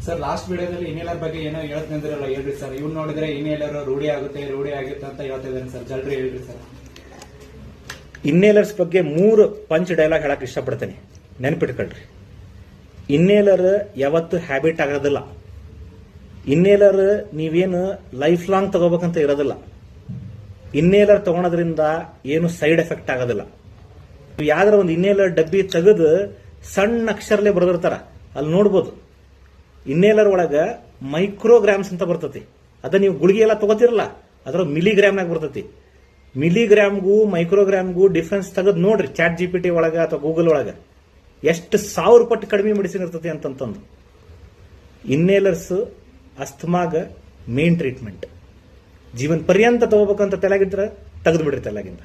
Sir last ವಿಡಿಯೋದಲ್ಲಿ inhaler ಬಗ್ಗೆ ಏನೋ ಹೇಳ್ತಿದ್ರಲ್ಲ, ಹೇಳ್ರಿ ಸರ್. ಇವ್ನು ನೋಡಿದ್ರೆ ಇನ್ಹೇಲರ್ ರೂಢಿ ಆಗುತ್ತೆ ಅಂತ ಹೇಳ್ತಿದ್ದಾನೆ ಸರ್. ಜಲ್ರಿ ಹೇಳ್ರಿ ಸರ್. ಇನ್ನೇಲರ್ಸ್ ಬಗ್ಗೆ 3 ಪಂಚ್ ಡೈಲಾಗ್ ಹೇಳಕ್ ಇಷ್ಟಪಡ್ತೇನೆ, ನೆನ್ಪಿಟ್ಕೊಳ್ರಿ. ಇನ್ನೇಲರ್ ಯಾವತ್ತು ಹ್ಯಾಬಿಟ್ ಆಗೋದಿಲ್ಲ. ಇನ್ನೇಲರ್ ನೀವೇನು ಲೈಫ್ ಲಾಂಗ್ ತಗೋಬೇಕಂತ ಇರೋದಿಲ್ಲ. ಇನ್ನೇಲರ್ ತಗೊಳೋದ್ರಿಂದ ಏನು ಸೈಡ್ ಎಫೆಕ್ಟ್ ಆಗೋದಿಲ್ಲ. ಯಾವ್ದಾರ ಒಂದು ಇನ್ನೇಲರ್ ಡಬ್ಬಿ ತೆಗೆದು ಸಣ್ಣ ಅಕ್ಷರಲ್ಲೇ ಬರೆದಿರ್ತಾರ, ಅಲ್ಲಿ ನೋಡ್ಬೋದು. ಇನ್ನೇಲರ್ ಒಳಗ ಮೈಕ್ರೋಗ್ರಾಮ್ಸ್ ಅಂತ ಬರ್ತತಿ. ಅದ ನೀವು ಗುಳಿಗೆ ಎಲ್ಲ ತಗೋತಿರಲ್ಲ, ಅದರ ಮಿಲಿಗ್ರಾಮ್ನಾಗ ಬರ್ತತಿ. ಮಿಲಿಗ್ರಾಮ್ಗೂ ಮೈಕ್ರೋಗ್ರಾಮ್ಗೂ ಡಿಫ್ರೆನ್ಸ್ ತೆಗೆದು ನೋಡ್ರಿ ಚಾಟ್ GPT ಒಳಗ ಅಥವಾ ಗೂಗಲ್ ಒಳಗ ಎಷ್ಟು 1000 ಪಟ್ಟು ಕಡಿಮೆ ಮೆಡಿಸಿನ್ ಇರ್ತತಿ ಅಂತಂದು. ಇನ್ನೇಲರ್ಸ್ ಅಸ್ಥಮಾಗ ಮೇನ್ ಟ್ರೀಟ್ಮೆಂಟ್. ಜೀವನ ಪರ್ಯಂತ ತಗೋಬೇಕಂತ ತಲೆಗಿದ್ರೆ ತೆಗೆದು ಬಿಡ್ರಿ ತಲೆಗಿಂದ.